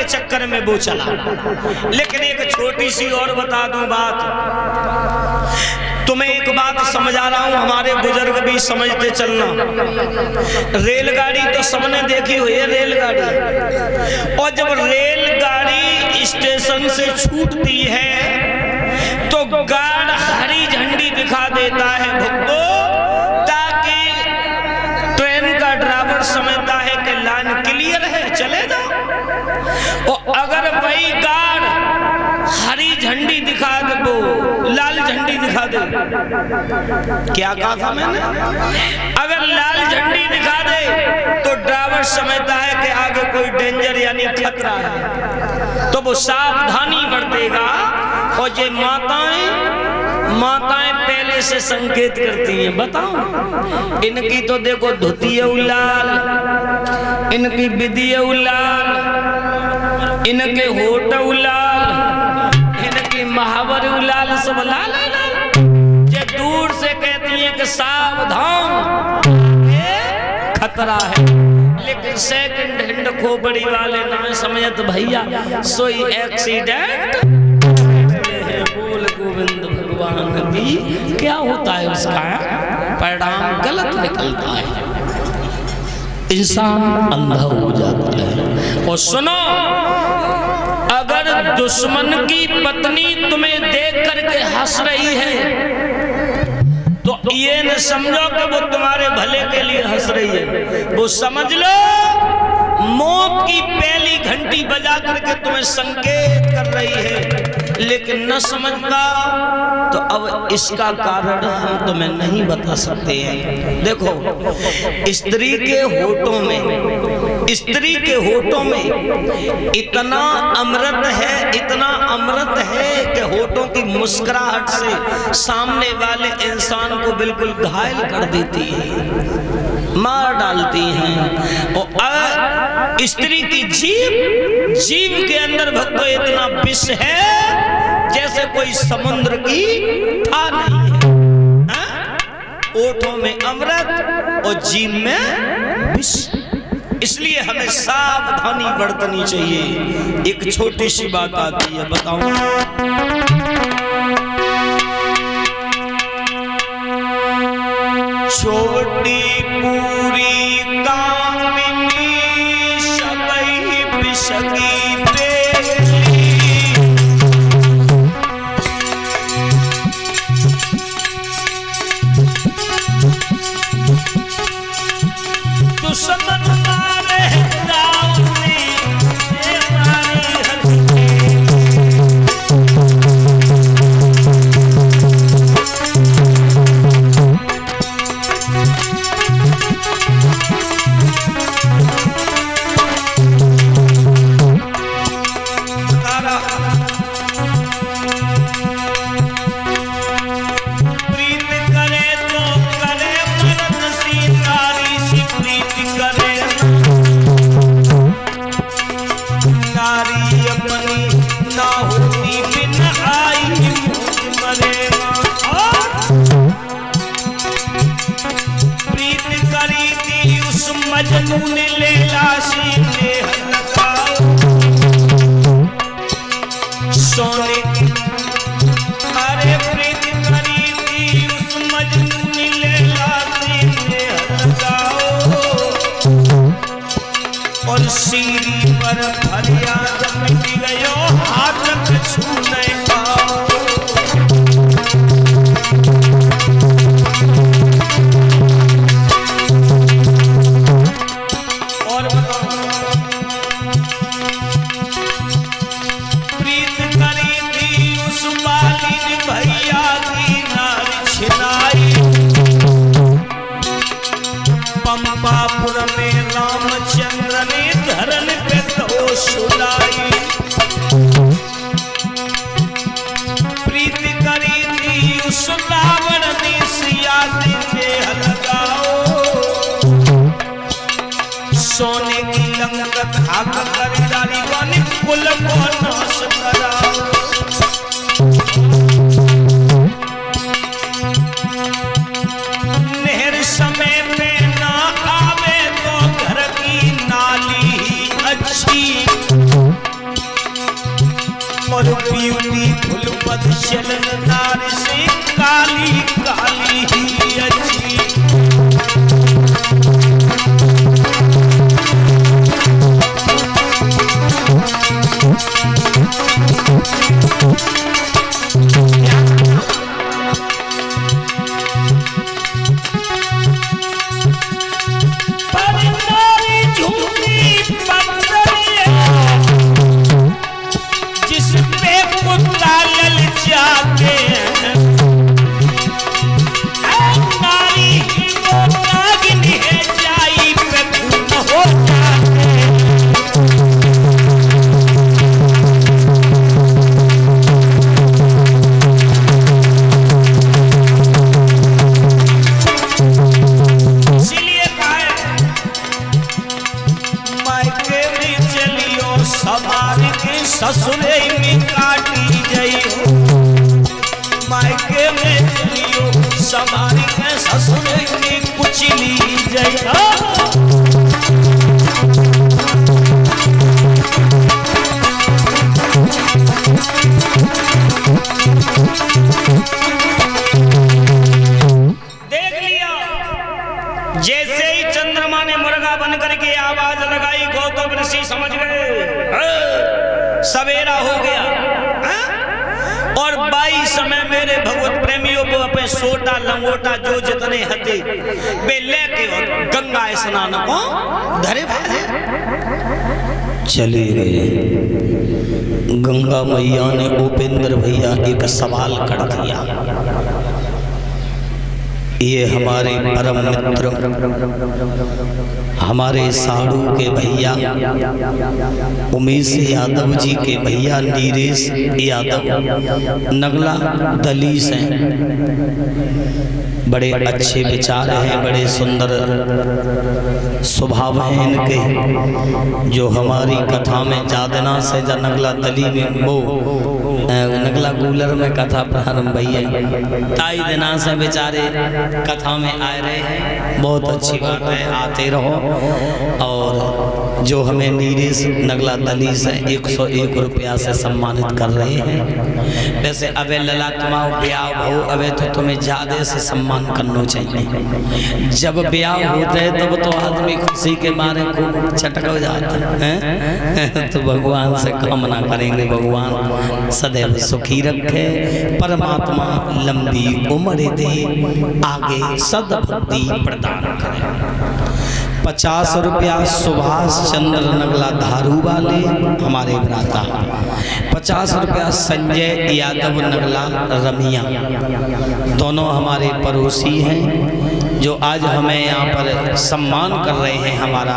चक्कर में वो चला। लेकिन एक छोटी सी और बता दूं बात, तुम्हें एक बात समझा रहा हूं, हमारे बुजुर्ग भी समझते चलना। रेलगाड़ी तो सबने देखी हुई है रेलगाड़ी, और जब रेलगाड़ी स्टेशन से छूटती है तो गार्ड हरी झंडी दिखा देता है भक्तों, ताकि ट्रेन का ड्राइवर समझता है कि लाइन क्लियर है, चले जाओ। और अगर वही गार्ड हरी झंडी दिखा दे, वो लाल झंडी दिखा दे, क्या कहा था मैंने, अगर लाल झंडी दिखा दे तो ड्राइवर समझता है कि आगे कोई डेंजर यानी खतरा है, तो वो सावधानी बरतेगा। और ये माताएं पहले से संकेत करती हैं। बताओ, इनकी तो देखो धोती लाल, इनकी विधि लाल, इनके होठ लाल, इनकी महावर लाल, सब लाल लाल। ये दूर से कहती हैं कि सावधान, ये खतरा है। लेकिन सेकंड हैंड खोपड़ी वाले ना समझत भैया, सोई एक्सीडेंट। बोल गोविंद भगवान की, क्या होता है उसका परिणाम गलत निकलता है, इंसान अंधा हो जाता है। और सुनो, अगर दुश्मन की पत्नी तुम्हें देख करके हंस रही है तो ये न समझो कि वो तुम्हारे भले के लिए हंस रही है, वो समझ लो मौत की पहली घंटी बजा करके तुम्हें संकेत कर रही है। लेकिन न समझता तो अब इसका कारण हम तुम्हें नहीं बता सकते हैं। देखो, स्त्री के होठों में इतना अमृत है, इतना अमृत है कि होठों की मुस्कुराहट से सामने वाले इंसान को बिल्कुल घायल कर देती है, मार डालती हैं। और स्त्री की जीभ के अंदर भक्तों इतना विष है जैसे कोई समुद्र की था नहीं है। ओठों में अमृत और जीभ में विष, इसलिए हमें सावधानी बरतनी चाहिए। एक छोटी सी बात आती है, बताऊं, छोटी पूरी कामिनी सबई बिसकी नून लेला सी नेह लगाओ सोने अरे प्रीत करी थी उस मजनू ने लेला सी नेह लगाओ और सीरी पर फरियाद मिट गयो हाथ छू नहीं पाओ और प्रीत करी थी उस मालिन भैया की नार छिनाई पंपापुर में रामचंद्र ने धरन पे तो सुनाई प्रीत करी थी उस रावण ने सिया नेह लगाओ सोने की लंका खाक कर डाली वाली कुल को नाश कराओ नहर समय पे ना आवे तो घर की नाली ही अच्छी और ब्यूटीफुल बदचलन नार से काली काली ही अच्छी ससुरे में काटी जाइयो मायके में चलियो समारी के ससुरे में कुचली जाइयो देख लिया जैसे ही चंद्रमा ने मुर्गा बन करके आवाज लगाई गौतम ऋषि समझ गए सवेरा हो गया और 22 समय मेरे भगवत प्रेमियों को अपने सोटा लंगोटा जो जितने हते वे लेके गंगा स्नान को धरे भाजे चले गए। गंगा मैया ने उपेंद्र भैया एक सवाल कर दिया, ये हमारे परम मित्र हमारे साड़ू के भैया उमेश यादव जी के भैया नीरेश यादव नगला दलीस हैं, बड़े अच्छे विचार हैं, बड़े सुंदर स्वभाव हैं इनके, जो हमारी कथा में जादना से नगला दली में वो नगला गूलर में कथा प्रारंभ भैया ताई दिना से बेचारे कथा में आए रहे हैं, बहुत अच्छी बात है, आते रहो। और जो हमें नीरेश नगला दली से 101 रुपया से सम्मानित कर रहे हैं। वैसे अबे लला तुम्हारा ब्याह हो अबे तो तुम्हें ज्यादा से सम्मान करना चाहिए, जब ब्याह होते है तब तो आदमी खुशी के मारे खूब छटक हो जाता है। तो भगवान से कामना करेंगे भगवान सदैव सुखी रखे, परमात्मा लंबी उम्र दे, आगे सद्भक्ति प्रदान करे। 50 रुपया सुभाष चंद्र नगला धारू वाले हमारे भ्राता, 50 रुपया संजय यादव नगला रमिया, दोनों हमारे पड़ोसी हैं जो आज हमें यहाँ पर सम्मान कर रहे हैं हमारा।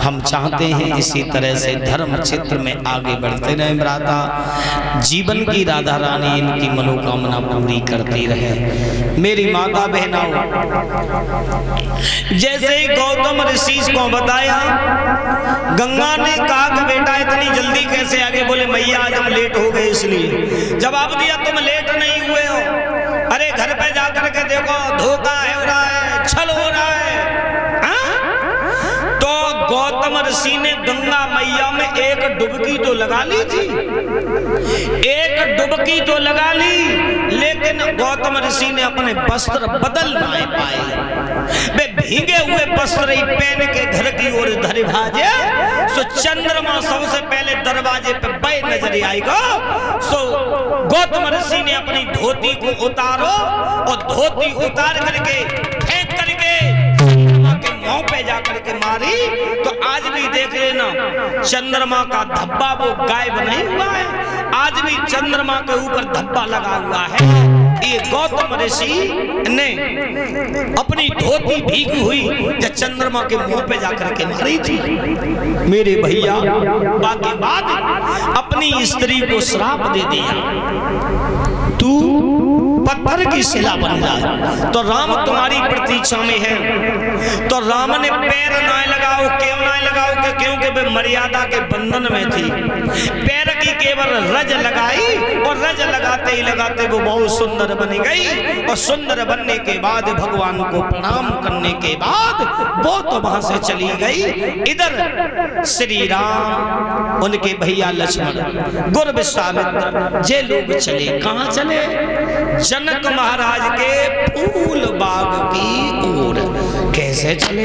हम चाहते हैं इसी तरह से धर्म क्षेत्र में आगे बढ़ते रहे भ्राता, जीवन की राधा रानी इनकी मनोकामना पूरी करती रहे। मेरी माता बहनाओं, जैसे ही गौतम ऋषि को बताया, गंगा ने कहा कि बेटा इतनी जल्दी कैसे आगे, बोले मैया आज हम लेट हो गए इसलिए। जवाब दिया तुम लेट नहीं हुए हो, अरे घर पे जाकर के देखो धोखा हो रहा है, छल हो रहा है। तो गौतम ऋषि ने गंगा मैया में एक डुबकी तो लगा ली थी, एक डुबकी तो लगा ली, लेकिन गौतम ऋषि ने अपने वस्त्र बदल नहीं पाए। वे भीगे हुए वस्त्र ही पहन के घर की ओर धरे भाजे, सो चंद्रमा सबसे पहले दरवाजे पे बे नजर आएगा। सो गौतम ऋषि ने अपनी धोती को उतारो और धोती उतार करके फेंक करके चंद्रमा के मुंह पे जाकर के मारी। तो आज भी देख लेना चंद्रमा का धब्बा वो गायब नहीं हुआ है, आज भी चंद्रमा के ऊपर धब्बा लगा हुआ है। ये गौतम ऋषि ने अपनी धोती भीगी हुई जब चंद्रमा के मुंह पे जाकर के मारी थी। मेरे भैया बाकी बात अपनी स्त्री को श्राप दे दिया, तू पत्थर की शिला बन जाए। तो राम तुम्हारी प्रतीक्षा में है। तो राम ने पैर ना लगाओ, क्यों ना लगाओ? क्योंकि वे मर्यादा के बंधन में थी। पैर की केवल रज लगाई और रज लगाते ही लगाते वो बहुत सुंदर बन गई। और सुंदर बनने के बाद भगवान को प्रणाम करने के बाद वो तो वहां से चली गई। इधर श्री राम, उनके भैया लक्ष्मण, गुरु विश्वामित्र, जे लोग चले। कहाँ चले? जनक महाराज के फूल बाग की ओर। कैसे चले?